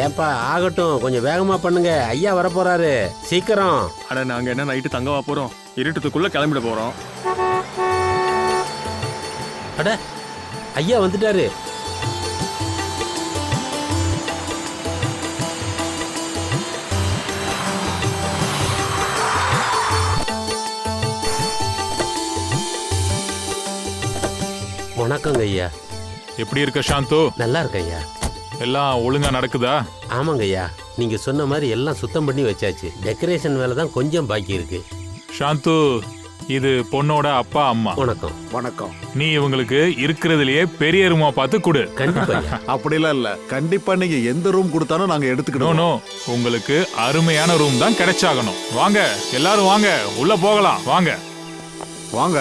ஏப்பா ஆகட்டும், கொஞ்சம் வேகமா பண்ணுங்க, ஐயா வரப்போறாரு, சீக்கிரம். அட நாங்க என்ன நைட்டு தங்கவா போறோம், இருட்டுக்குள்ள கிளம்பிட போறோம். அட ஐயா வந்துட்டாரு. வணக்கங்க ஐயா. எப்படி இருக்க சாந்து? நல்லா இருக்க ஐயா. எல்லாம் ஒழுங்கா நடக்குதா? ஆமாங்க ஐயா, நீங்க சொன்ன மாதிரி எல்லாம் சுத்தம் பண்ணி வச்சாச்சு. டெக்கரேஷன் வேலை தான் கொஞ்சம் பாக்கி இருக்கு. சாந்து, இது பொண்ணோட அப்பா அம்மா. வணக்கம். வணக்கம். நீ இவங்களுக்கு இருக்கிறதுலயே பெரிய ரூமா பார்த்து கொடு. கண்டிப்பா ஐயா. அப்படிலாம் இல்ல, கண்டிப்பா நீங்க எந்த ரூம் கொடுத்தாலும் நாங்க எடுத்துக்கிட்டோம். நோ, உங்களுக்கு அருமையான ரூம் தான் கிடைச்சாகணும். வாங்க எல்லாரும் வாங்க, உள்ள போகலாம் வாங்க. வாங்க.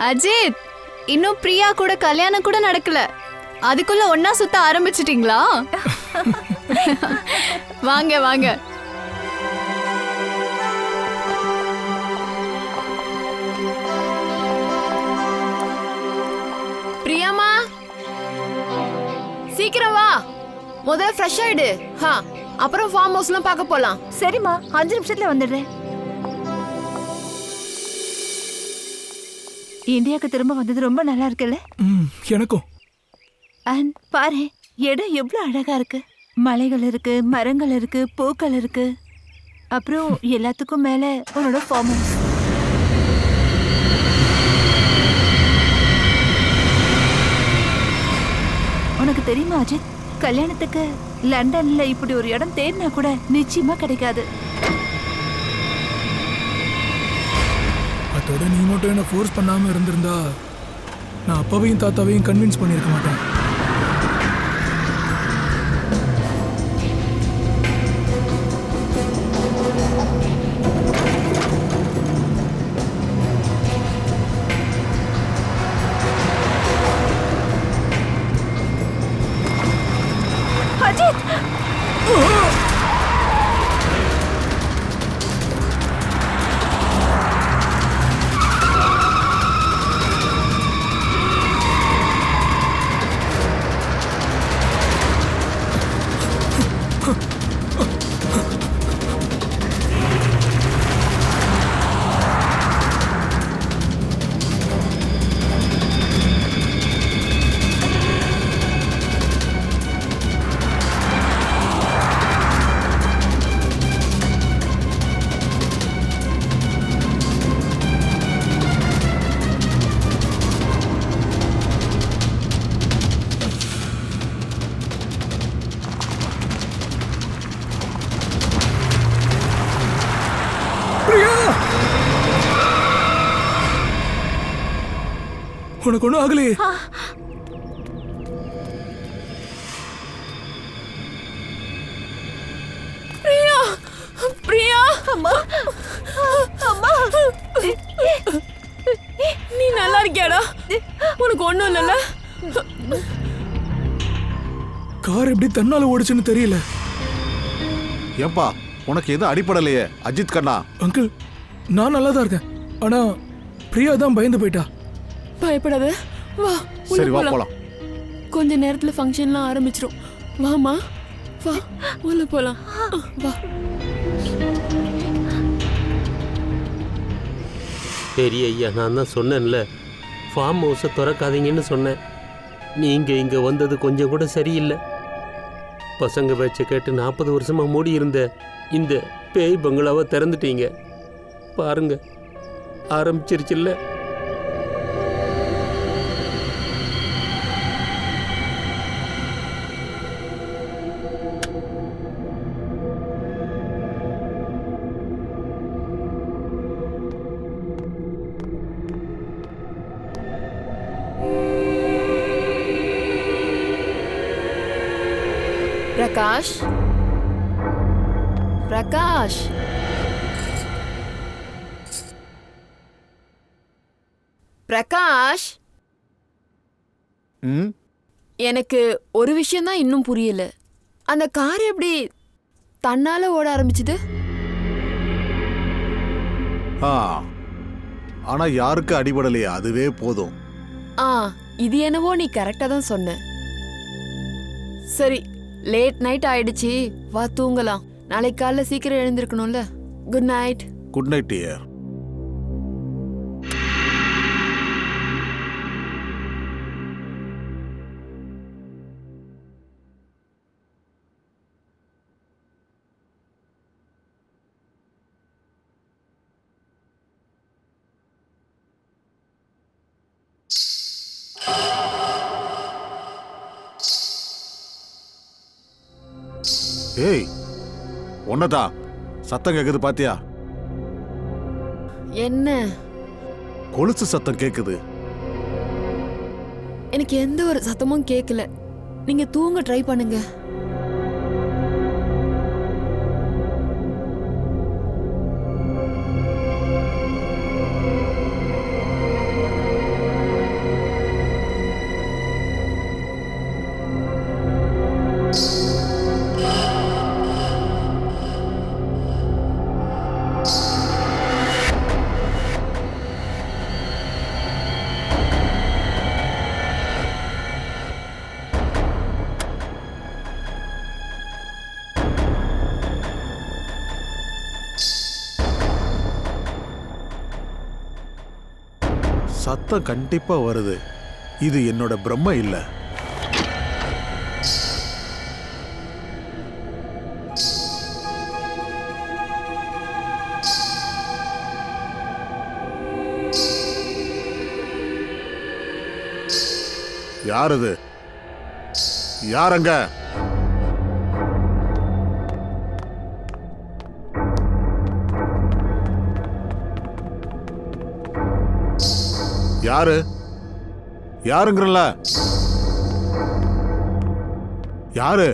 அஜித், இன்னும் பிரியா கூட கல்யாணம் கூட நடக்கல, அதுக்குள்ள ஒன்னா சுத்த ஆரம்பிச்சிட்டீங்களா? வாங்க வாங்க. பிரியாமா, சீக்கிரம் வா. முதல்ல ஃப்ரெஷ் ஆயிடு, அப்புறம் ஃபார்ம் ஹவுஸ்லாம் பார்க்க போலாம். சரிம்மா, 5 நிமிஷத்துல வந்துடுறேன். இந்தியாவுக்கு திரும்ப வந்தது ரொம்ப நல்லா இருக்குல்ல? எனக்கும். அண்ட் பாரு, இடம் எவ்வளவு அழகா இருக்கு. மலைகள் இருக்கு, மரங்கள் இருக்கு, பூக்கள் இருக்கு. அப்புறம் எல்லாத்துக்கும் மேல உன்னோட ஃபார்ம் ஹவுஸ். உனக்கு தெரியுமா அஜித், கல்யாணத்துக்கு லண்டன்ல இப்படி ஒரு இடம் தேடினா கூட நிச்சயமா கிடைக்காது. அதோட நீ மட்டும் என்ன ஃபோர்ஸ் பண்ணாம இருந்திருந்தா நான் அப்பாவையும் தாத்தாவையும் கன்வின்ஸ் பண்ணியிருக்க மாட்டேன். அஜித், உனக்கு ஒன்றும் ஆகலையே? பிரியா, பிரியா, அம்மா, அம்மா, நீ நல்லா இருக்கியாடா? உனக்கு ஒண்ணும் இல்லைல்ல? கார் எப்படி தன்னால ஓடுச்சுன்னு தெரியல. ஏப்பா, உனக்கு எதுவும் அடிப்படலையே அஜித் கண்ணா? அங்கிள், நான் நல்லா தான் இருக்கேன். ஆனா பிரியா தான் பயந்து போயிட்டா. பயப்படாத, வா. சரி வா போலாம். கொஞ்ச நேரத்துல ஃபங்க்ஷன்லாம் ஆரம்பிச்சிரும். வாமா, வா, உள்ள போலாம். வா. பெரிய ஐயா, நான் தான் சொன்னேன்ல, ஃபார்ம் ஹவுஸை திறக்காதீங்கன்னு சொன்னேன். நீங்கள் இங்கே வந்தது கொஞ்சம் கூட சரியில்லை. பசங்க பேச்சை கேட்டு 40 வருஷமா மூடி இருந்த இந்த பேய் பங்களாவை திறந்துட்டீங்க. பாருங்க, ஆரம்பிச்சிருச்சுல்ல. பிரகாஷ், பிரகாஷ், பிரகாஷ், ம், எனக்கு ஒரு விஷயம் தான் இன்னும் புரியல. அந்த கார் எப்படி தன்னால ஓட ஆரம்பிச்சது. ஆனா யாருக்கு அடிபடலையே, அதுவே போதும். இது என்னவோ நீ கரெக்டா தான் சொன்ன. சரி, லேட் நைட் ஆயிடுச்சு, வா தூங்கலாம். நாளைக்கு காலைல சீக்கிரம் எழுந்திருக்கணும்ல. Good night. Good night dear. ஏய், ஒன்னதான் சத்தம் கேக்குது பாத்தியா? என்ன? கொலுசு சத்தம் கேக்குது. எனக்கு எந்த ஒரு சத்தமும் கேட்கல. நீங்க தூங்க ட்ரை பண்ணுங்க. சத்தம் கண்டிப்பா வருது. இது என்னோட பிரம்ம இல்ல. யார் இது? யாரங்க? யாரு? யாருங்கறல? யாரு?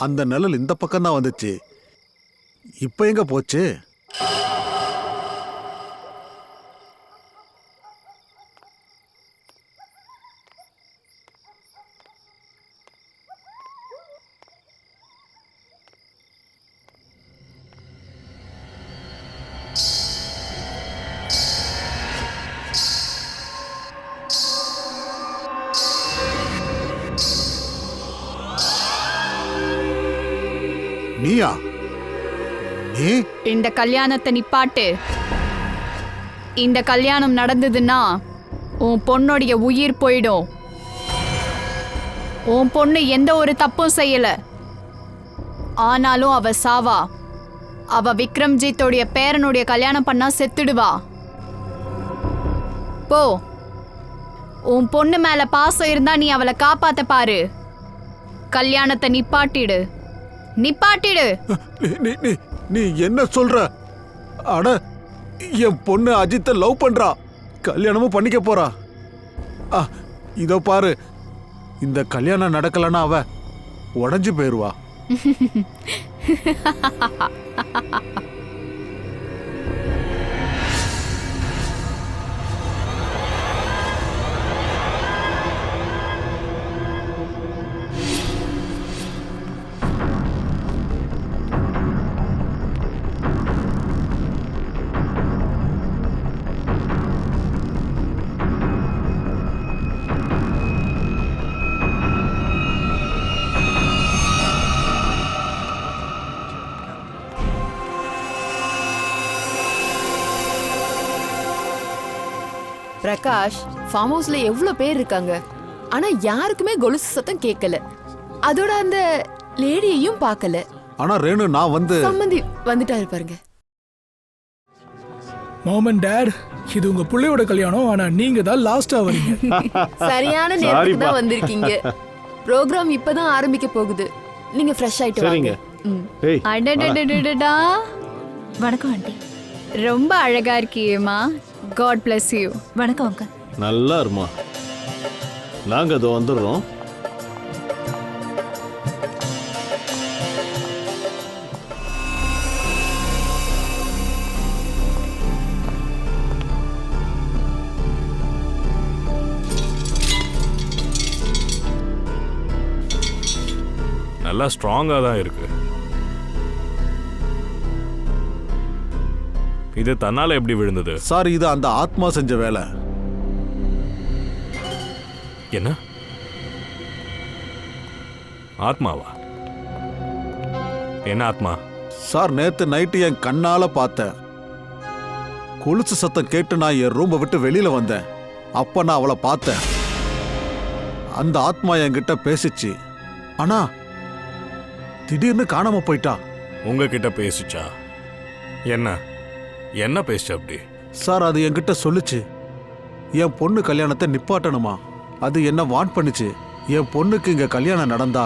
அந்த நிழல் இந்த பக்கம் தான் வந்துச்சு. இப்ப எங்க போச்சு? நீயா? நீ இந்த கல்யாணத்தை நிப்பாட்டு. இந்த கல்யாணம் நடந்ததுன்னா உன் பொண்ணுடைய உயிர் போயிடும். உன் பொண்ணு எந்த ஒரு தப்பும் செய்யல. ஆனாலும் அவ சாவா. அவ விக்ரம்ஜித்தோடைய பேரனுடைய கல்யாணம் பண்ணா செத்துடுவா. போ, உன் பொண்ணு மேல பாசம் இருந்தா நீ அவளை காப்பாத்த பாரு. கல்யாணத்தை நிப்பாட்டிடு. நிப்பாட்டிடு. நீ என்ன சொல்ற? அட, என் பொண்ணு அஜித்தை லவ் பண்றா, கல்யாணமும் பண்ணிக்க போறா. இதோ பாரு, இந்த கல்யாணம் நடக்கலன்னா அவ உடஞ்சு போயிருவா. பிரகாஷ், ஃபார்ம் ஹவுஸ்ல எவ்வளவு பேர் இருக்காங்க, ஆனா யாருக்குமே கொலுசு சத்தம் கேட்கல. அதோட அந்த லேடியையும் பார்க்கல. ஆனா ரேணு, நான் வந்து சம்பந்தி வந்துட்டாரு பாருங்க. மாம் அண்ட் டாட், இது உங்க பிள்ளையோட கல்யாணம், ஆனா நீங்க தான் லாஸ்டா வரீங்க. சரியான நேரத்துக்கு தான் வந்திருக்கீங்க. ப்ரோக்ராம் இப்பதான் ஆரம்பிக்க போகுது. நீங்க ஃப்ரெஷ் ஆயிட்டு சரிங்க. வாங்க. ம். ஏய் அடடடடடடா. வணக்கம் ஆண்டி. ரொம்ப அழகா இருக்கியேம்மா. God bless you. வணக்கம் அங்கிள். நல்லா இருமா, நாங்க அதோ வந்துடுறோம். நல்லா ஸ்ட்ராங்கா தான் இருக்கு. இது தன்னால எப்படி விழுந்தது? சார் இது அந்த ஆத்மா செஞ்ச வேலை. என்ன ஆத்மாவா? என்ன ஆத்மா? சார் நேத்து நைட்டு என் கண்ணால பார்த்தேன். கொலுசு சத்தம் கேட்டு நான் என் ரூமை விட்டு வெளியில வந்தேன். அப்ப நான் அவளை பார்த்தேன். அந்த ஆத்மா என்கிட்ட பேசிச்சு. ஆனா திடீர்னு காணாம போயிட்டா. உங்ககிட்ட பேசுச்சா? என்ன என்ன பேசுச்சு அப்படி? சார் அது என்கிட்ட சொல்லுச்சு, என் பொண்ணு கல்யாணத்தை நிப்பாட்டணுமா. அது என்ன வான் பண்ணுச்சு. என் பொண்ணுக்கு இங்க கல்யாணம் நடந்தா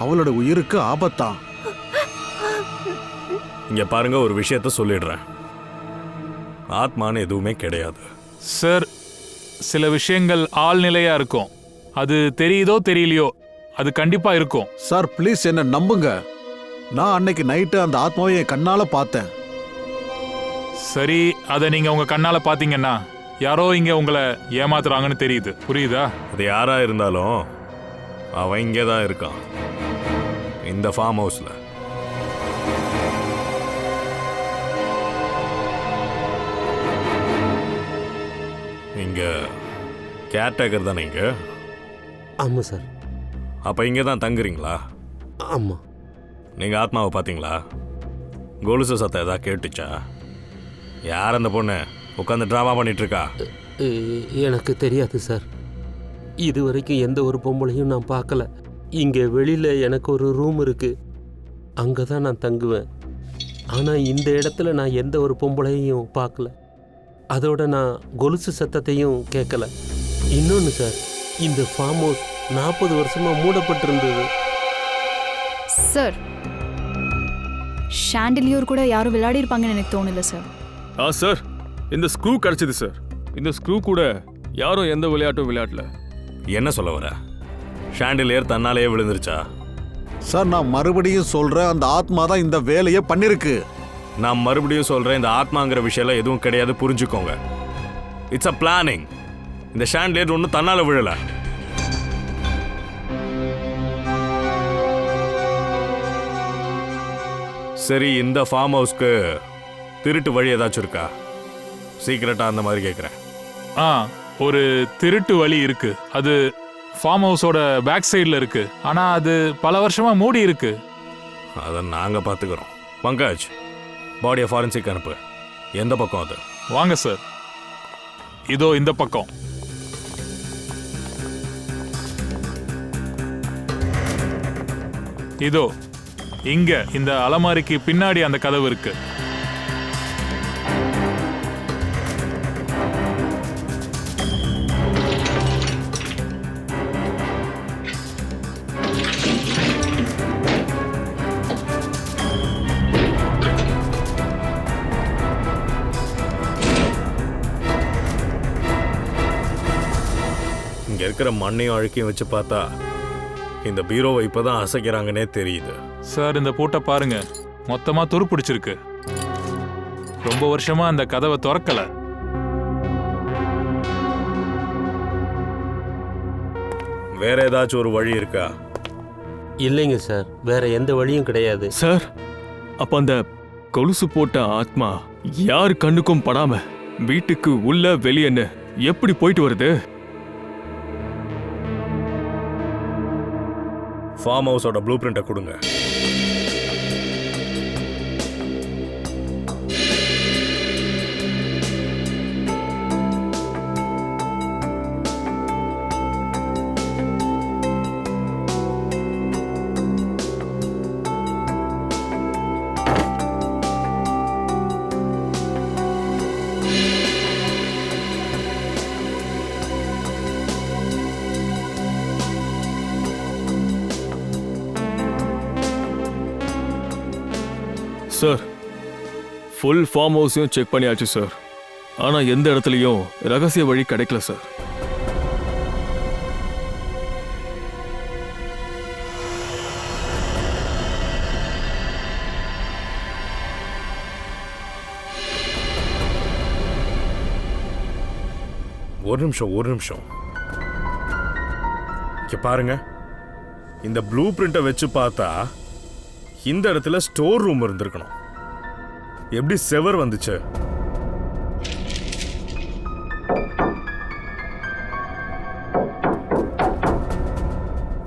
அவளோட உயிருக்கு ஆபத்தான். இங்க பாருங்க, ஒரு விஷயத்த சொல்லிடுறேன். ஆத்மான்னு எதுவுமே கிடையாது. சார், சில விஷயங்கள் ஆழ்நிலையா இருக்கும். அது தெரியுதோ தெரியலையோ, அது கண்டிப்பா இருக்கும். சார் ப்ளீஸ் என்ன நம்புங்க. நான் அன்னைக்கு நைட்டு அந்த ஆத்மாவை என் கண்ணால பார்த்தேன். சரி, அதை நீங்க உங்க கண்ணால பாத்தீங்கன்னா யாரோ இங்க உங்களை ஏமாத்துறாங்கன்னு தெரியுது. புரியுதா? அது யாரா இருந்தாலும் அவன் இங்கே தான் இருக்கான், இந்த ஃபார்ம் ஹவுஸ்ல. இங்க கேர்டேக்கர் தானே இங்க? ஆமாம் சார். அப்ப இங்கே தான் தங்குறீங்களா? ஆமாம். நீங்க ஆத்மாவை பார்த்தீங்களா? கொலுசு சத்தம் ஏதாவது கேட்டுச்சா? யார் அந்த பொண்ணு உட்காந்து ட்ராமா பண்ணிட்டு இருக்கா? எனக்கு தெரியாது சார். இது வரைக்கும் எந்த ஒரு பொம்பளையும் நான் பார்க்கல. இங்கே வெளியில் எனக்கு ஒரு ரூம் இருக்குது, அங்கே தான் நான் தங்குவேன். ஆனால் இந்த இடத்துல நான் எந்த ஒரு பொம்பளையும் பார்க்கல. அதோட நான் கொலுசு சத்தத்தையும் கேட்கல. இன்னொன்று சார், இந்த ஃபார்ம் ஹவுஸ் 40 வருஷமாக மூடப்பட்டிருந்தது. சார், ஷாண்டிலியோர் கூட யாரும் விளையாடி இருப்பாங்கன்னு எனக்கு தோணல சார். சார், இந்த ஸ்க்ரூ கிடைச்சது சார். இந்த ஸ்க்ரூ கூட யாரும் எந்த விளையாட்டும் விளையாடல. என்ன சொல்ல வர? ஷாண்டிலியர் தன்னாலேயே விழுந்துருச்சா? சார் நான் மறுபடியும் சொல்றேன், அந்த ஆத்மா தான் இந்த வேலையை பண்ணிருக்கு. நான் மறுபடியும் சொல்றேன், இந்த ஆத்மாங்கிற விஷயம் எதுவும் கிடையாது, புரிஞ்சுக்கோங்க. It's a planning. இந்த ஷாண்டிலியர் ஒன்றும் தன்னால விழல. சரி, இந்த ஃபார்ம் ஹவுஸ்க்கு திருட்டு வழி ஏதாச்சும் இருக்கா? சீக்கிரட்டா அந்த மாதிரி கேட்குறேன். ஒரு திருட்டு வழி இருக்கு. அது ஃபார்ம் ஹவுஸோட பேக் சைடில் இருக்கு. ஆனா அது பல வருஷமா மூடி இருக்கு. அதை நாங்க பார்த்துக்கிறோம். பங்கஜ், பாடியை ஃபாரன்சிக் அனுப்பு. எந்த பக்கம் அது? வாங்க சார், இதோ இந்த பக்கம். இதோ இங்க இந்த அலமாரிக்கு பின்னாடி அந்த கதவு இருக்கு. இங்க இருக்கிற மண்ணையும் அழுக்கையும் வச்சு பார்த்தா இந்த பீரோவை இப்பதான் அசைக்கிறாங்கன்னே தெரியுது. சார், இந்த பூட்டை பாருங்க, மொத்தமா துரு பிடிச்சிருக்கு. ரொம்ப வருஷமா அந்த கதவை திறக்கல. வேற ஏதாச்சும் ஒரு வழி இருக்கா? இல்லைங்க சார், வேற எந்த வழியும் கிடையாது. சார், அப்ப அந்த கொலுசு போட்ட ஆத்மா யார் கண்ணுக்கும் படாம வீட்டுக்கு உள்ள வெளியன்னு எப்படி போயிட்டு வருது? ஃபார்ம் ஹவுஸோட ப்ளூ பிரிண்ட்டை கொடுங்க. சார் ஃபுல் ஃபார்ம் ஹவுஸையும் செக் பண்ணியாச்சு சார். ஆனா எந்த இடத்துலையும் ரகசிய வழி கிடைக்கல சார். ஒரு நிமிஷம் இங்க பாருங்க. இந்த ப்ளூ பிரிண்ட்டை வச்சு பார்த்தா இந்த இடத்துல ஸ்டோர் ரூம் இருந்திருக்கணும். எப்படி செவர் வந்துச்சு?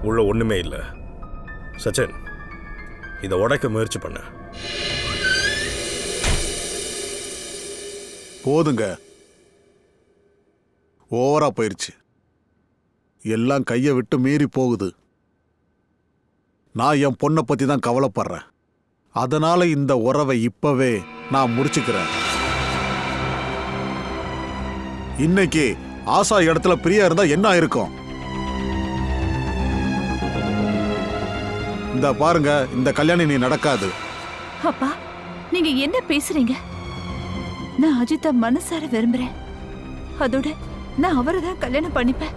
உள்ள ஒண்ணுமே இல்லை. சச்சின், இதை உடைக்க முயற்சி பண்ண. போதுங்க, ஓவரா போயிருச்சு. எல்லாம் கையை விட்டு மீறி போகுது. நான் என் பொண்ணை பத்தி தான் கவலைப்படுறேன். அதனால இந்த உறவை இப்பவே நான் முடிச்சுக்கிறேன். இன்னைக்கு ஆசா இடத்துல பிரியா இருந்தா என்ன இருக்கும்? இந்த பாருங்க, இந்த கல்யாணம் நீ நடக்காது. அப்பா, நீங்க என்ன பேசுறீங்க? நான் அஜித்தை மனசார விரும்புறேன். அதோட நான் அவரை தான் கல்யாணம் பண்ணிப்பேன்.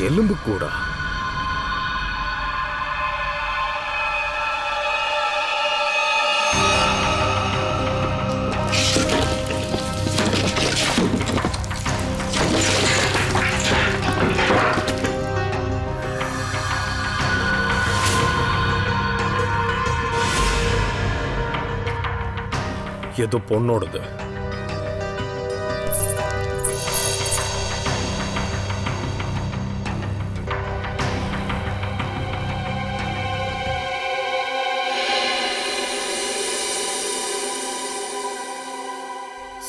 எலும்பு கூடா? ஏதோ பொண்ணோடது.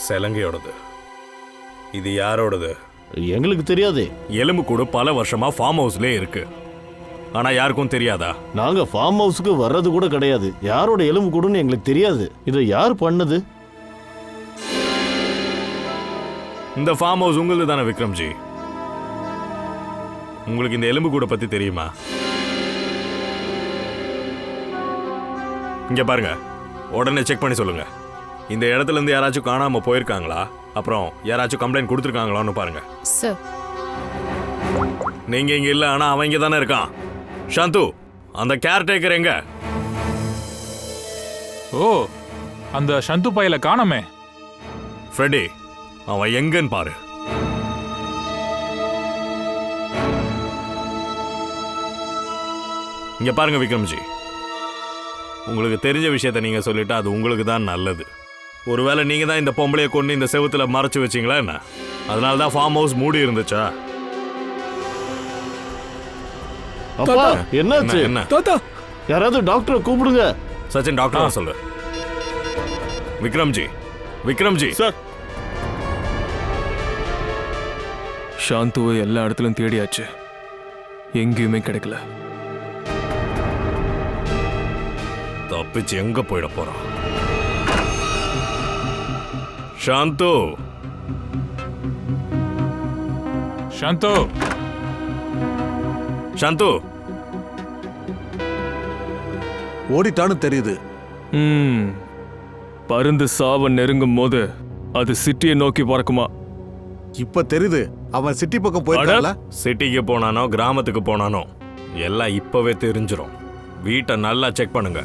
செலங்கையோடது. இது யாரோடது? எங்களுக்கு தெரியாது. எலும்பு கூடு பல வருஷமா ஃபார்ம் ஹவுஸ்லயே இருக்கு. ஆனா யாருக்கும் தெரியாதா? நாங்க ஃபார்ம் ஹவுஸுக்கு வர்றது கூட கிடையாது. யாரோட எலும்பு கூடுன்னு எங்களுக்கு தெரியாது. இதை யார் பண்ணது? இந்த ஃபார்ம் ஹவுஸ் உங்களுக்கு தானே விக்ரம்ஜி? உங்களுக்கு இந்த எலும்பு கூட பத்தி தெரியுமா? இங்க பாருங்க, உடனே செக் பண்ணி சொல்லுங்க. இந்த இடத்துல இருந்து யாராச்சும் காணாம போயிருக்காங்களா? அப்புறம் யாராச்சும் கம்ப்ளைண்ட் கொடுத்துருக்காங்களான்னு பாருங்க. சார், நீங்க இங்க இல்ல, ஆனா அவன் இங்க தானே இருக்கான். சாந்து, அந்த கேர்டேக்கர் எங்க? ஓ, அந்த சந்து பையில காணோமே. ஃப்ரெடி, அவன் எங்கன்னு பாரு. இங்க பாருங்க விக்ரம்ஜி, உங்களுக்கு தெரிஞ்ச விஷயத்த நீங்க சொல்லிட்டா அது உங்களுக்கு தான் நல்லது. ஒருவேளை நீங்க தான் இந்த பொம்பளையை கொண்டு இந்த செவுத்துல மறைச்சு வச்சீங்களா என்ன? அதனால தான் ஃபார்ம் ஹவுஸ் மூடி இருந்துச்சா? அப்பா, என்னாச்சு? என்ன? தாத்தா, யாராவது டாக்டரை கூப்பிடுங்க. சச்சின், டாக்டர் சொல்லு. விக்ரம்ஜி சார், சாந்துவை எல்லா இடத்துலயும் தேடியாச்சு, எங்கேயுமே கிடைக்கல. தப்பிச்சு எங்க போயிட போறான்? சாந்து, ஓடிட்டான்னு தெரியுது. பருந்து சாவ நெருங்கும் போது அது சிட்டியை நோக்கி பறக்குமா? இப்ப தெரியுது. அவன் சிட்டி பக்கம் போயிட்டான்ல. சிட்டிக்கு போனானோ கிராமத்துக்கு போனானோ எல்லாம் இப்பவே தெரிஞ்சிரும். வீட்டை நல்லா செக் பண்ணுங்க.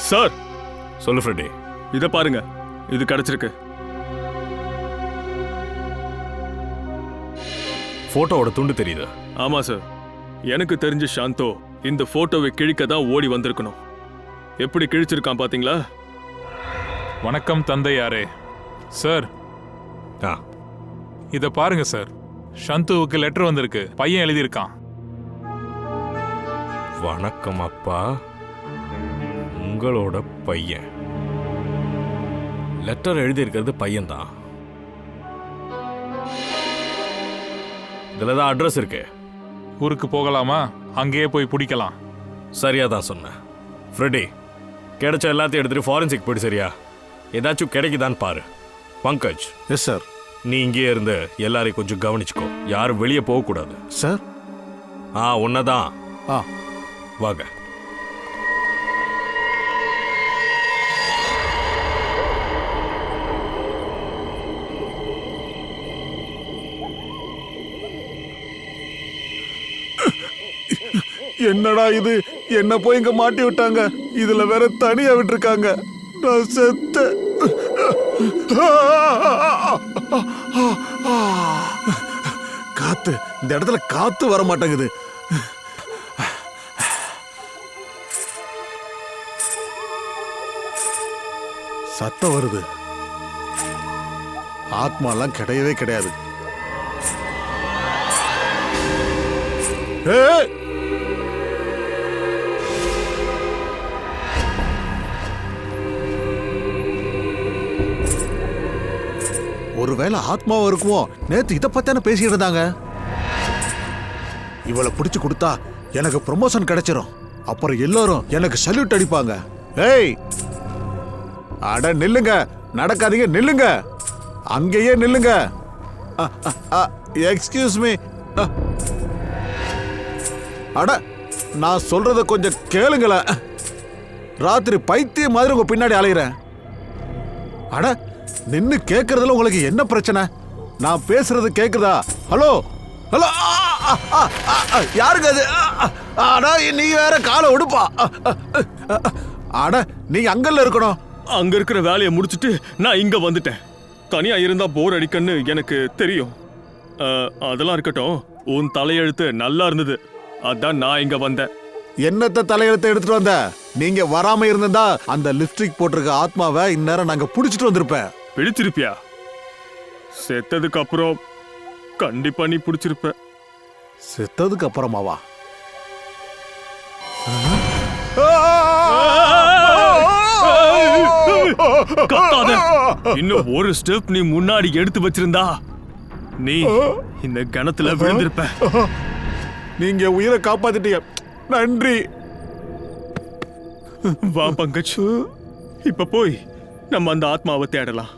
சார் சொல்லு ஃப்ரெட்டி. இத பாருங்க, இது கிடைச்சிருக்கு. போட்டோவோட துண்டு தெரியுது. ஆமா சார், எனக்கு தெரிஞ்ச சாந்தோ இந்த போட்டோவை கிழிக்க தான் ஓடி வந்திருக்கணும். எப்படி கிழிச்சிருக்கான் பாத்தீங்களா? வணக்கம் தந்தையாரே. சார் ஆ, இத பாருங்க சார், சந்துவுக்கு லெட்டர் வந்திருக்கு, பையன் எழுதியிருக்கான். வணக்கம் அப்பா, உங்களோட பையன். லெட்டர் எழுதியிருக்கிறது பையன்தான். இதுல தான் அட்ரஸ் இருக்கு. ஊருக்கு போகலாமா? அங்கேயே போய் பிடிக்கலாம். சரியா தான் சொன்னேன். ஃப்ரெட்டி, கிடைச்ச எல்லாத்தையும் எடுத்துட்டு ஃபாரன்சிக் போயிடு. சரியா? ஏதாச்சும் கிடைக்குதான்னு பாரு. Pankaj, yes sir. நீ இங்கேயே இருந்து எல்லாரையும் கொஞ்சம் கவனிச்சுக்கோ. யாரும் வெளியே போகக்கூடாது. சார். உன்னதான். ஆ, வாங்க. என்னடா இது? என்ன போய் இங்க மாட்டி விட்டாங்க. இதுல வேற தனியா விட்டுருக்காங்க. நான் செத்த. காத்து, இந்த இடத்துல காத்து வர மாட்டேங்குது. சத்தம் வருது. ஆத்மாலாம் கிடையவே கிடையாது. ஏய், ஒருவேளை ஆத்மாவும் இருக்குமோ? நேத்து இதை பத்தான பேசிட்டு இருந்தாங்க. இவளை பிடிச்சு கொடுத்தா எனக்கு ப்ரமோஷன் கிடைச்சிரும். அப்புறம் எல்லாரும் எனக்கு சல்யூட் அடிப்பாங்க. ஏய், அட நில்லுங்க, நடக்காதீங்க, நில்லுங்க, அங்கேயே நில்லுங்க. Excuse me. அட, நான் சொல்றத கொஞ்சம் கேளுங்களேன். ராத்திரி பைத்தியம் மாதிரி உங்க பின்னாடி அலையிறேன். அட, நின்னு கேக்குறதுல உங்களுக்கு என்ன பிரச்சனை? நான் பேசுறது கேக்குதா? ஹலோ ஹலோ, யாருங்க அது? அட, நீ வேற காலை உடுப்பா. அட, நீங்க அங்கல்ல இருக்கணும். அங்க இருக்கிற வேலையை முடிச்சிட்டு நான் இங்க வந்துட்டேன். தனியா இருந்தா போர் அடிக்கன்னு எனக்கு தெரியும். அதெல்லாம் இருக்கட்டும், உன் தலையெழுத்து நல்லா இருந்தது, அதான் நான் இங்க வந்தேன். என்னத்த தலையெழுத்தை எடுத்துட்டு வந்த? நீங்க வராம இருந்தா அந்த லிப்ஸ்டிக் போட்டிருக்க ஆத்மாவை இந்நேரம் நாங்க புடிச்சிட்டு வந்திருப்பேன். பிடிச்சிருப்பியா? செத்ததுக்கு அப்புறம் கண்டிப்பா நீ பிடிச்சிருப்ப. செத்ததுக்கு அப்புறமாவா? கத்தாத. இன்னும் ஒரு ஸ்டெப் நீ முன்னாடி எடுத்து வச்சிருந்தா நீ இந்த கணத்துல விழுந்திருப்ப. நீங்க உயிரை காப்பாத்திட்டீங்க, நன்றி. வா பங்கஜ், இப்ப போய் நம்ம அந்த ஆத்மாவை தேடலாம்.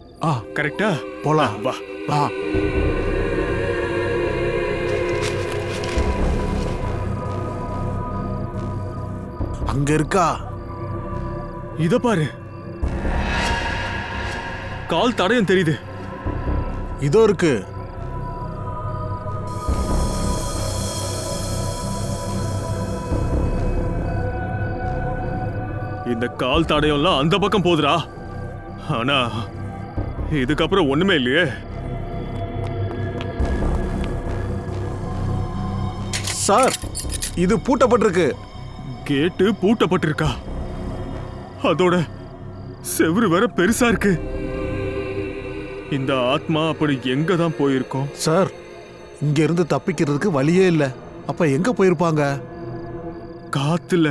கரெக்டா? போலாம், வா. அங்க இருக்கா? இத பாரு, கால் தடயம் தெரியுது. இதோ இருக்கு. இந்த கால் தடயம்லாம் அந்த பக்கம் போகுதுடா. ஆனா இதுக்கப்புறம் ஒண்ணுமே இல்லையே. சார், இது பூட்டப்பட்டிருக்கு. கேட்டு பூட்டப்பட்டிருக்கா? அதோட செவுரு வேற பெருசா இருக்கு. இந்த ஆத்மா அப்படி எங்க தான் போயிருக்கோம்? சார், இங்க இருந்து தப்பிக்கிறதுக்கு வழியே இல்ல. அப்ப எங்க போயிருப்பாங்க? காத்துல.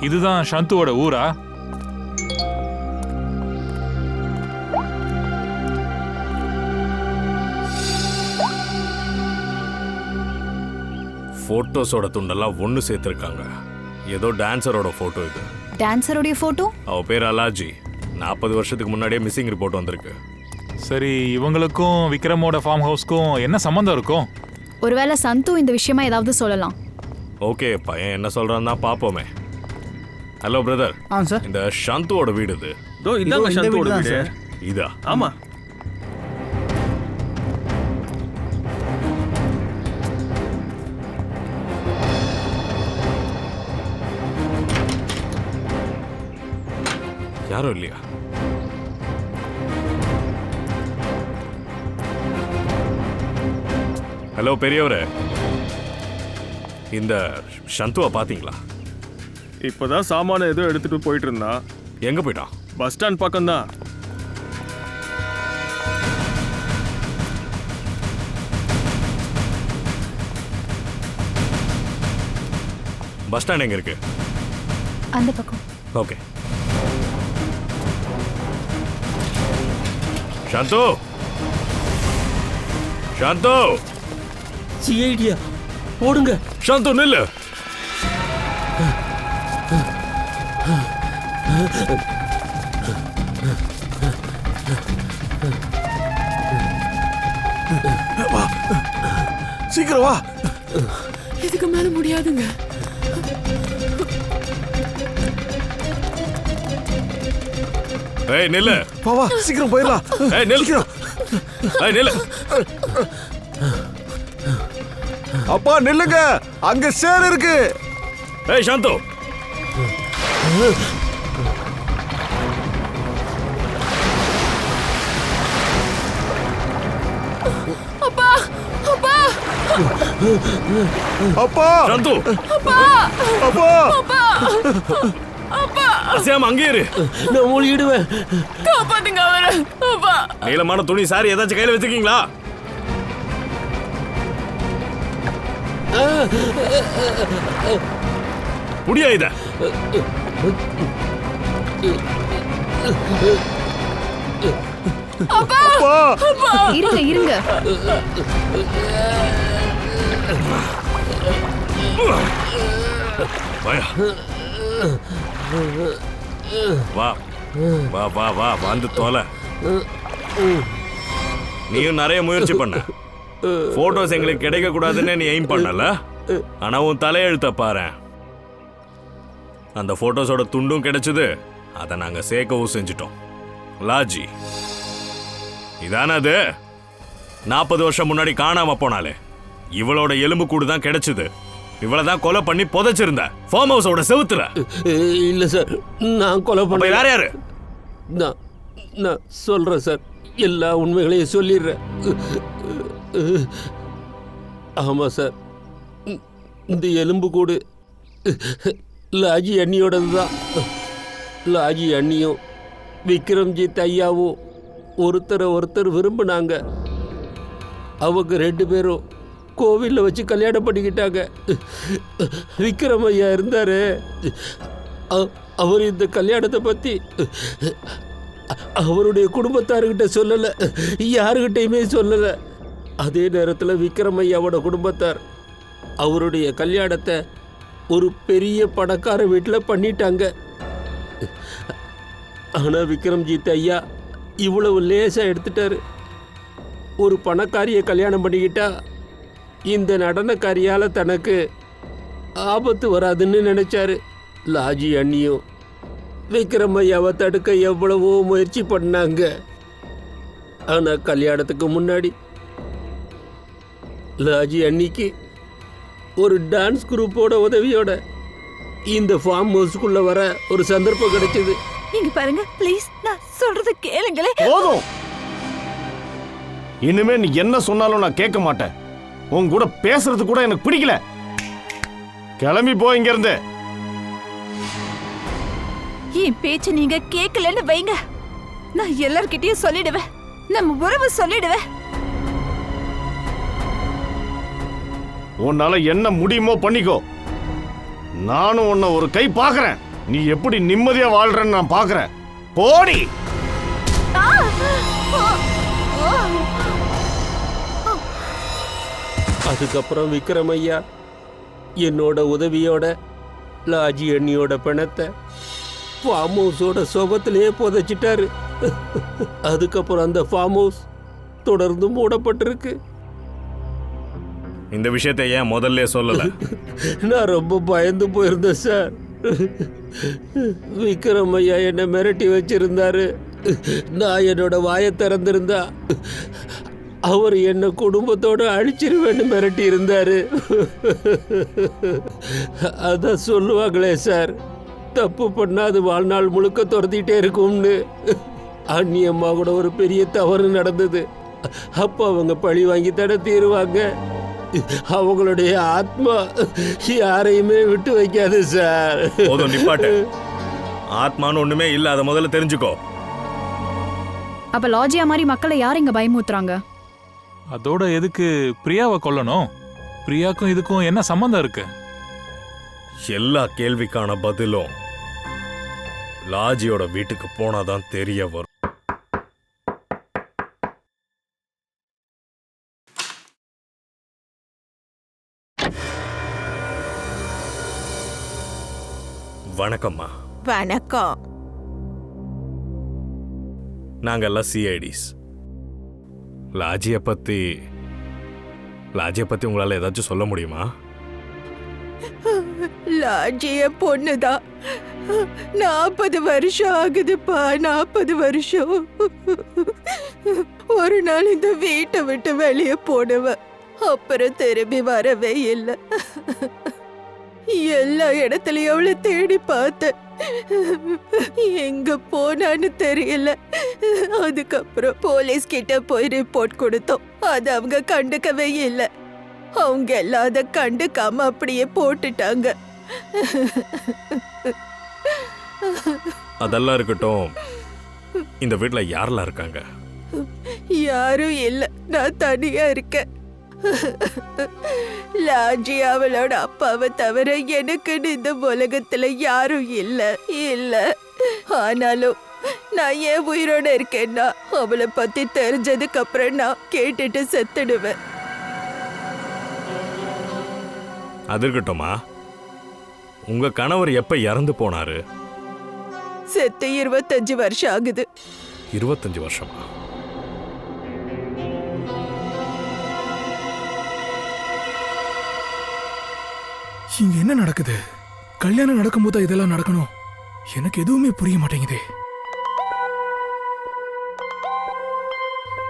இதுதான் சந்துவோட ஊரா? போட்டோஸோட துண்டெல்லாம் ஒன்று சேர்த்துருக்காங்க. ஏதோ டான்சரோட போட்டோ இது. டான்சரோட போட்டோ? அவ பேர் அலாஜி. 40 வருஷத்துக்கு முன்னாடியே மிஸ்ஸிங் ரிப்போர்ட் வந்திருக்கு. சரி, இவங்களுக்கும் விக்ரமோட ஃபார்ம் ஹவுஸ்க்கும் என்ன சம்பந்தம் இருக்கும்? ஒருவேளை சந்து இந்த விஷயமா ஏதாவது சொல்லலாம். ஓகே, பையன் என்ன சொல்றான்னு தான் பாப்போமே. Hello brother. சார். இந்த சந்துவோட வீடு இது. இதாங்க சந்துவோட வீடு. இதா? ஆமா. யாரும் இல்லையா? ஹலோ பெரியவரே, இந்த சந்துவை பாத்தீங்களா? இப்பதான் சாமான ஏதோ எடுத்துட்டு போயிட்டு இருந்தான். எங்க போயிட்டான்? பஸ் ஸ்டாண்ட் பக்கம் தான். பஸ் ஸ்டாண்ட் எங்க இருக்கு? அந்த பக்கம். ஓகே. சாந்து, சாந்து, சிஐடியா ஓடுங்க. சாந்து நில்லு. வா, சீக்கிரம் வா. இதுக்கு மேல முடியாதுங்க. ஏய் நில்லு. வா வா, சீக்கிரம் போயிடலாம். ஏய் நில்லு. சீக்கிரம். ஏய் நில்லு. அப்பா நில்லுங்க, அங்க சேர் இருக்கு. ஏய் சாந்து. அப்பா அப்பா அப்பா சாந்து. அப்பா அப்பா அப்பா அப்பா அசியாம அங்கே இரு. நான் மூழ்கிடுவேன். காப்பாத்துங்க அவரை. அப்பா நீளமான துணி சாரி ஏதாச்சும் கையில வச்சிருக்கீங்களா? புடியா இத. அப்பா இருங்க இருங்க. வாயா. வா வா வா வா வந்து தோலை. நீயும் நிறைய முயற்சி பண்ண. போட்டோஸ் எங்களுக்கு கிடைக்க கூடாதுன்னு நீ எய்ம் பண்ணல. ஆனா உன் தலையெழுத்த பாரு. அந்த போட்டோஸோட துண்டும் கிடைச்சது. அதை நாங்க சேர்க்கவும் செஞ்சிட்டோம். லாஜி இதான அது 40 வருஷம் முன்னாடி காணாம போனாலே இவளோட எலும்பு கூடு தான் கிடைச்சது. இவளதான் கொலை பண்ணி புதைச்சிருந்த ஃபார்ம் ஹவுஸோட செவுத்துல. இல்ல சார், நான் கொலை அப்ப பண்ண. வேற யாரு? நான் சொல்றேன் சார், எல்லா உண்மைகளையும் சொல்லிடுறேன். ஆமா சார், இந்த எலும்பு கூடு லாஜி அண்ணியோடது தான். லாஜி அண்ணியும் விக்ரம்ஜித் ஐயாவும் ஒருத்தர் விரும்பினாங்க. அவங்க 2 பேரும் கோவிலில் வச்சு கல்யாணம் பண்ணிக்கிட்டாங்க. விக்ரம் ஐயா இருந்தாரு. அவர் இந்த கல்யாணத்தை பற்றி அவருடைய குடும்பத்தாருக்கிட்ட சொல்லலை, யாருக்கிட்டையுமே சொல்லலை. அதே நேரத்தில் விக்ரம் ஐயாவோட குடும்பத்தார் அவருடைய கல்யாணத்தை ஒரு பெரிய பணக்கார வீட்டில் பண்ணிட்டாங்க. ஆனால் விக்ரம்ஜித் ஐயா இவ்வளவு லேசாக எடுத்துட்டாரு. ஒரு பணக்காரியை கல்யாணம் பண்ணிக்கிட்டா இந்த நடனக்காரியால் தனக்கு ஆபத்து வராதுன்னு நினைச்சாரு. லாஜி அண்ணியும் விக்ரம் ஐயாவை தடுக்க எவ்வளவோ முயற்சி பண்ணாங்க. ஆனால் கல்யாணத்துக்கு முன்னாடி லாஜி அண்ணிக்கு ஒரு டான்ஸ் குரூப்போட உதவியோட இந்த ஃபார்ம் ஹவுஸ்க்குள்ள வர ஒரு சந்தர்ப்பம் கிடைச்சது. இங்க பாருங்க ப்ளீஸ், நான் சொல்றது கேளுங்களே. போதும். இனிமே நீ என்ன சொன்னாலும் நான் கேட்க மாட்டேன். உன் கூட பேசுறது கூட எனக்கு பிடிக்கல. கிளம்பி போ இங்க இருந்து. என் பேச்சு நீங்க கேட்கலன்னு வைங்க, நான் எல்லார்கிட்டயும் சொல்லிடுவேன். நம்ம உறவு சொல்லிடுவேன். உன்னால என்ன முடியுமோ பண்ணிக்கோ. நானும் உன்னை ஒரு கை பார்க்கறேன். நீ எப்படி நிம்மதியா வாழ்றன்னு நான் பார்க்கறேன். போடி. அதுக்கப்புறம் விக்ரம் ஐயா என்னோட உதவியோட லாஜி அண்ணியோட பணத்தை ஃபார்ம் ஹவுஸோட சோகத்திலேயே புதைச்சிட்டாரு. அதுக்கப்புறம் அந்த ஃபார்ம் ஹவுஸ் தொடர்ந்து மூடப்பட்டிருக்கு. இந்த விஷயத்தை ஏன் முதல்ல சொல்லல? நான் ரொம்ப பயந்து போயிருந்தேன் சார். விக்ரம் ஐயா என்னை மிரட்டி வச்சிருந்தாரு. நான் என்னோட வாயை திறந்திருந்தா அவர் என்ன குடும்பத்தோட அழிச்சிருவேன்னு மிரட்டி இருந்தாரு. அதான் சொல்லுவாங்களே சார், தப்பு பண்ணா அது வாழ்நாள் முழுக்க துரத்திட்டே இருக்கும்னு. அண்ணியம்மா கூட ஒரு பெரிய தவறு நடந்தது. அப்போ அவங்க பழி வாங்கி தானே தீருவாங்க. அவங்களுடைய ஆத்மா யாரையுமே விட்டு வைக்காது சார். போதும் நிப்பாட்டு. ஆத்மான்னு ஒண்ணுமே இல்ல, அதை முதல்ல தெரிஞ்சுக்கோ. அப்ப லாஜியா மாதிரி மக்களை யார் இங்க பயமுறுத்துறாங்க? அதோட எதுக்கு பிரியாவை கொல்லணும்? பிரியாக்கும் இதுக்கும் என்ன சம்பந்தம் இருக்கு? எல்லா கேள்விக்கான பதிலும் லாஜியோட வீட்டுக்கு போனாதான் தெரிய வரும். வணக்கம்மா. வணக்கம். நாங்கெல்லாம் சிஐடிஸ். லாஜியை பத்தி உங்களால ஏதாச்சும் சொல்ல முடியுமா? லாஜிய பொண்ணுதான். 40 வருஷம் ஆகுதுப்பா, 40 வருஷம். ஒரு நாள் இந்த வீட்டை விட்டு வெளியே போனவ, அப்புறம் திரும்பி வரவே இல்லை. எல்லா இடத்துலயும் அவளை தேடி பார்த்தேன், எங்க போனான்னு தெரியல. அதுக்கப்புறம் போலீஸ் கிட்ட போய் ரிப்போர்ட் கொடுத்தோம். அது அவங்க கண்டுக்கவே இல்லை. அவங்க எல்லாம் அதை கண்டுக்காம அப்படியே போட்டுட்டாங்க. அதெல்லாம் இருக்கட்டும், இந்த வீட்டுல யாரெல்லாம் இருக்காங்க? யாரும் இல்ல, நான் தனியா இருக்கேன். லாஜி அவளோட அப்பாவை தவிர எனக்குன்னு இந்த உலகத்துல யாரும் இல்ல. ஆனாலும் நான் ஏன் உயிரோட இருக்கேன்னா அவளை பத்தி தெரிஞ்சதுக்கு அப்புறம் நான் கேட்டுட்டு செத்துடுவேன். அது இருக்கட்டும்மா, உங்க கணவர் எப்ப இறந்து போனாரு? செத்து 25 வருஷம் ஆகுது. 25 வருஷமா? இங்க என்ன நடக்குது? கல்யாணம் நடக்கும்போது இதெல்லாம் நடக்கணும்? எனக்கு எதுவுமே புரிய மாட்டேங்குதே.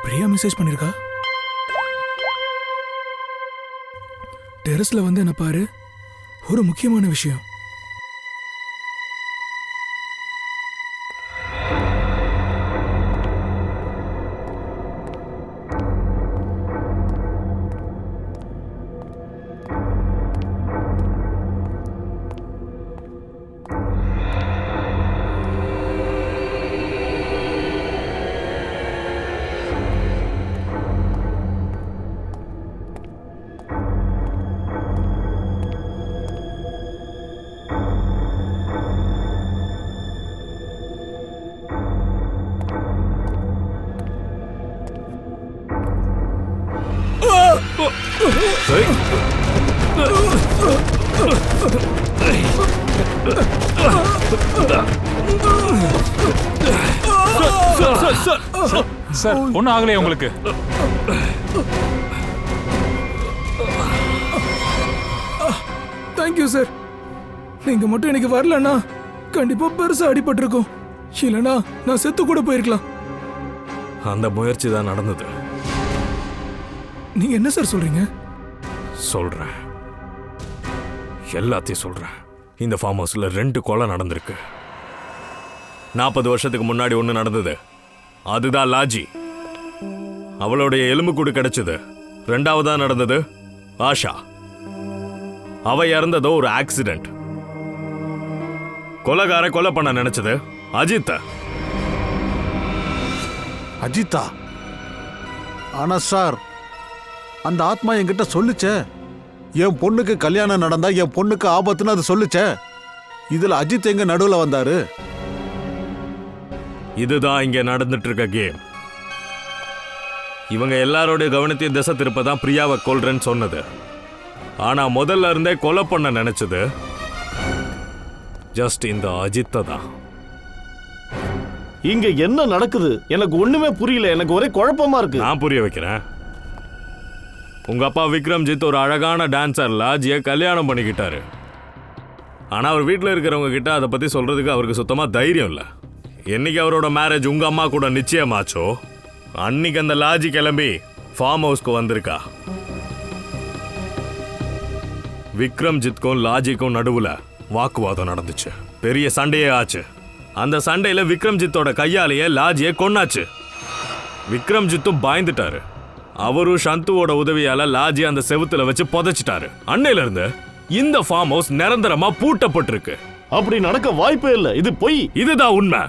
பிரியா மெசேஜ் பண்ணிருக்கா? டெரஸ்ல வந்து என்ன பாரு, ஒரு முக்கியமான விஷயம். சார், ஒன்னும் ஆகலையே உங்களுக்கு? Thank you sir. நீங்க மட்டும் எனக்கு வரலன்னா கண்டிப்பா பெருசா அடிபட்டிருக்கும். இல்லனா நான் செத்து கூட போயிருக்கலாம். அந்த முயற்சி தான் நடந்தது. நீங்க என்ன சார் சொல்றீங்க? சொல்றேன், எல்லாத்தையும் சொல்றேன். இந்த ஃபார்ம் ஹவுஸ்ல 2 கொலை நடந்திருக்கு. 40 வருஷத்துக்கு முன்னாடி ஒன்று நடந்தது, அதுதான் லாஜி. அவளுடைய எலும்புக்கூடு கிடைச்சது. 2வதா நடந்தது ஆஷா. அவ இறந்ததோ ஒரு ஆக்சிடென்ட். கொலைகார கொலை பண்ண நினைச்சது அஜித்த. அஜித்தா? ஆனா சார், அந்த ஆத்மா என்கிட்ட சொல்லுச்சே, என் பொண்ணுக்கு கல்யாணம் நடந்தா என் பொண்ணுக்கு ஆபத்துன்னு அது சொல்லுச்சே. இதுல அஜித் எங்க நடுவுல வந்தாரு? இதுதான் இங்க நடந்துட்டு இருக்க கேம். இவங்க எல்லாரோடைய கவனத்தையும் திசை திருப்பதான் பிரியாவை கொல்றேன்னு சொன்னது. ஆனா முதல்ல இருந்தே கொலை பண்ண நினைச்சது ஜஸ்ட் இந்த அஜித்தை தான். இங்க என்ன நடக்குது எனக்கு ஒண்ணுமே புரியல. எனக்கு ஒரே குழப்பமா இருக்கு. நான் புரிய வைக்கிறேன். உங்க அப்பா விக்ரம்ஜித் ஒரு அழகான டான்சர் லாஜியை கல்யாணம் பண்ணிக்கிட்டாரு. ஆனா அவர் வீட்டில் இருக்கிறவங்க கிட்ட அதை பத்தி சொல்றதுக்கு அவருக்கு சுத்தமா தைரியம் இல்லை. என்னைக்கு அவரோட மேரேஜ் உங்க அம்மா கூட நிச்சயமாச்சோ அன்னைக்கு அந்த லாஜி கிளம்பி ஃபார்ம் ஹவுஸ்க்கு வந்திருக்கா. விக்ரம்ஜித்துக்கும் லாஜிக்கும் நடுவுல வாக்குவாதம் நடந்துச்சு. பெரிய சண்டையே ஆச்சு. அந்த சண்டையில விக்ரம்ஜித்தோட கையாலேயே லாஜியை கொன்னாச்சு. விக்ரம்ஜித்தும் பயந்துட்டாரு. அவரும் சந்துவோட உதவியால லாஜி அந்த செவுத்துல வச்சு புதைச்சிட்டாரு. அன்னையில இருந்து இந்த ஃபார்ம் ஹவுஸ் நிரந்தரமா பூட்டப்பட்டிருக்கு. அப்படி நடக்க வாய்ப்பே இல்ல, இது பொய். இதுதான் உண்மை.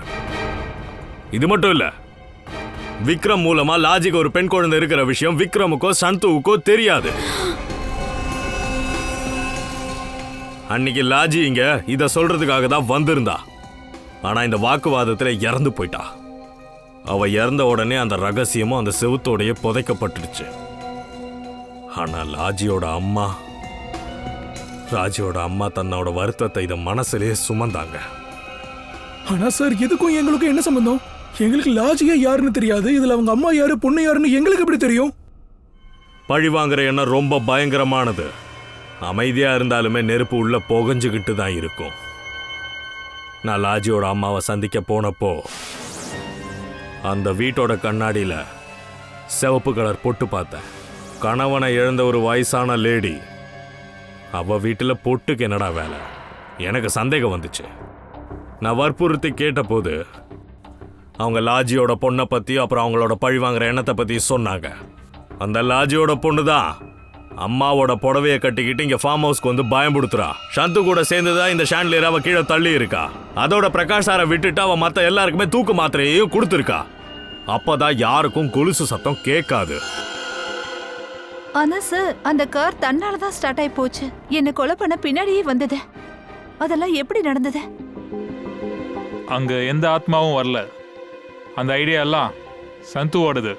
இது மட்டும் இல்ல, விக்ரம் மூலமா லாஜிக்கு ஒரு பெண் குழந்தை இருக்கிற விஷயம் விக்ரமுக்கோ சந்துவுக்கோ தெரியாது. அன்னைக்கு லாஜி இங்க இத சொல்றதுக்காக தான் வந்திருந்தா. ஆனா இந்த வாக்குவாதத்துல இறந்து போயிட்டா. அவ இறந்த உடனே அந்த ரகசியமும் அந்த செவுத்தோடைய புதைக்கப்பட்டுடுச்சு. ஆனா லாஜியோட அம்மா தன்னோட வருத்தத்தை இத மனசுலயே சுமந்தாங்க. ஆனா சார், இதுக்கும் எங்களுக்கும் என்ன சம்பந்தம்? எங்களுக்கு லாஜியா யாருன்னு தெரியாது. இதுல அவங்க அம்மா யாரு பொண்ணு யாருன்னு எங்களுக்கு எப்படி தெரியும்? பழி வாங்குற எண்ணம் ரொம்ப பயங்கரமானது. அமைதியா இருந்தாலுமே நெருப்பு உள்ள புகஞ்சுக்கிட்டு தான் இருக்கும். நான் லாஜியோட அம்மாவை சந்திக்க போனப்போ அந்த வீட்டோட கண்ணாடியில சிவப்பு கலர் பொட்டு பார்த்தேன். கணவனை இழந்த ஒரு வயசான லேடி. அவ வீட்டுல பொட்டுக்கு என்னடா வேலை? எனக்கு சந்தேகம் வந்துச்சு. நான் வற்புறுத்தி கேட்டபோது அவங்க லாஜியோட பொண்ணை பத்தி அப்புறம் அவங்களோட பழி வாங்குற எண்ணத்தை பத்தி சொன்னாங்க. அந்த லாஜியோட பொண்ணு தான் அம்மாவோட புடவையை கட்டிக்கிட்டு இங்க ஃபார்ம் ஹவுஸ்க்கு வந்து பயம்படுத்துறா. சந்து கூட சேர்ந்துதான் இந்த ஷாண்ட்லியர் அவ கீழே தள்ளி இருக்கா. அதோட பிரகாஷ் சாரை விட்டுட்டு அவ மத்த எல்லாருக்குமே தூக்கு மாத்திரையையும் கொடுத்துருக்கா. அப்பதான் யாருக்கும் கொலுசு சத்தம் கேட்காது. ஆனா சார், அந்த கார் தன்னாலதான் ஸ்டார்ட் ஆகி போச்சு. என்ன கொலை பண்ண பின்னாடியே வந்தது. அதெல்லாம் எப்படி நடந்தது? அங்க எந்த ஆத்மாவும் வரல. அந்த ஐடியா எல்லாம் சந்துவோடது.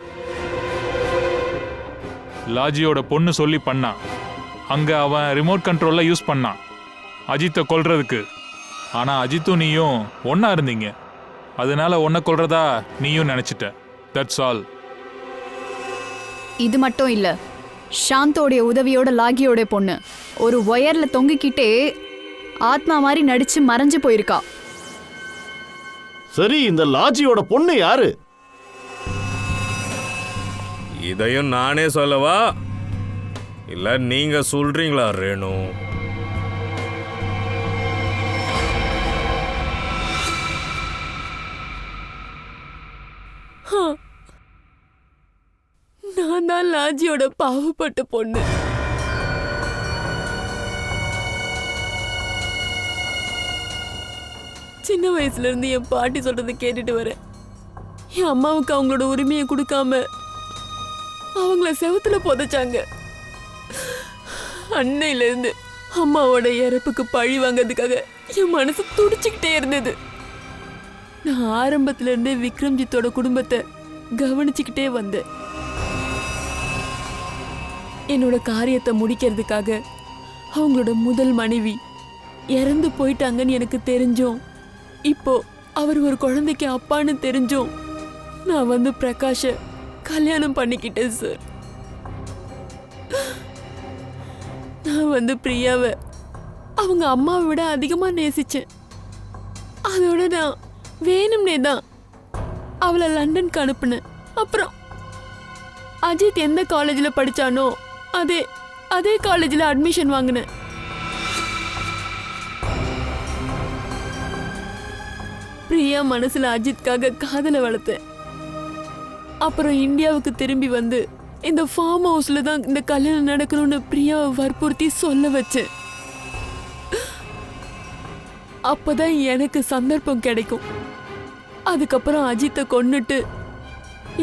லாஜியோட பொண்ணு சொல்லி பண்ணான். அங்க அவன் ரிமோட் கண்ட்ரோல்ல யூஸ் பண்ணான் அஜித்தை கொல்றதுக்கு. ஆனா அஜித்தும் நீயும் ஒன்னா இருந்தீங்க. அதனால உன்னை கொல்றதா நீயும் நினைச்சிட்ட. That's all. இது மட்டும் இல்ல, சாந்தோடைய உதவியோட லாகியோட பொண்ணு ஒரு ஒயர்ல தொங்கிக்கிட்டே ஆத்மா மாதிரி நடிச்சு மறைஞ்சு போயிருக்கா. சரி, இந்த லாஜியோட பொண்ணு யாரு? இதையும் நானே சொல்லவா இல்ல நீங்க சொல்றீங்களா ரேணு? நான் தான் லாஜியோட பாவப்பட்ட பொண்ணு. சின்ன வயசுல இருந்து என் பாட்டி சொல்றதை கேட்டுட்டு வரேன். என் அம்மாவுக்கு அவங்களோட உரிமையை கொடுக்காம அவங்கள செவுத்துல புதைச்சாங்க. அன்னையில இருந்து அம்மாவோட இறப்புக்கு பழி வாங்கிறதுக்காக என் மனசு துடிச்சுக்கிட்டே இருந்தது. நான் ஆரம்பத்துல இருந்தே விக்ரம்ஜித்தோட குடும்பத்தை கவனிச்சுக்கிட்டே வந்தேன். என்னோட காரியத்தை முடிக்கிறதுக்காக அவங்களோட முதல் மனைவி இறந்து போயிட்டாங்கன்னு எனக்கு தெரிஞ்சோம். இப்போ அவர் ஒரு குழந்தைக்கு அப்பான்னு தெரிஞ்சோம் நான் வந்து பிரகாஷ கல்யாணம் பண்ணிக்கிட்டேன் சார். நான் வந்து பிரியாவை அவங்க அம்மாவை விட அதிகமா நேசிச்சேன். அதோட நான் வேணும்னே தான் அவளை லண்டனுக்கு அனுப்புனேன். அப்புறம் அஜித் எந்த காலேஜில் படிச்சானோ அதே காலேஜில் அட்மிஷன் வாங்கினேன். பிரியா மனசுல அஜித்காக காதலை வளர்த்தேன். அப்புறம் இந்தியாவுக்கு திரும்பி வந்து இந்த ஃபார்ம் ஹவுஸ்ல தான் இந்த கல்யாணம் நடக்கணும்னு பிரியாவை வற்புறுத்தி சொல்ல வச்சேன். அப்பதான் எனக்கு சந்தர்ப்பம் கிடைக்கும். அதுக்கப்புறம் அஜித்தை கொன்னுட்டு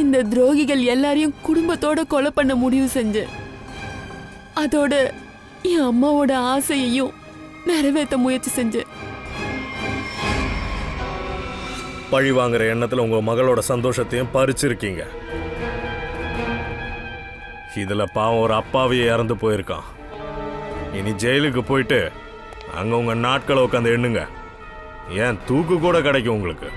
இந்த துரோகிகள் எல்லாரையும் குடும்பத்தோட கொலை பண்ண முடிவு செஞ்சேன். அதோட என் அம்மாவோட ஆசையையும் நிறைவேற்ற முயற்சி செஞ்சேன். பழி வாங்குற எண்ணத்துல உங்க மகளோட சந்தோஷத்தையும் பறிச்சிருக்கீங்க. இதுல பாவம் ஒரு அப்பாவே இறந்து போயிருக்கான். இனி ஜெயிலுக்கு போயிட்டு அங்க உங்க நாட்களை உட்காந்து எண்ணுங்க. ஏன் தூக்கு கூட கிடைக்கும் உங்களுக்கு.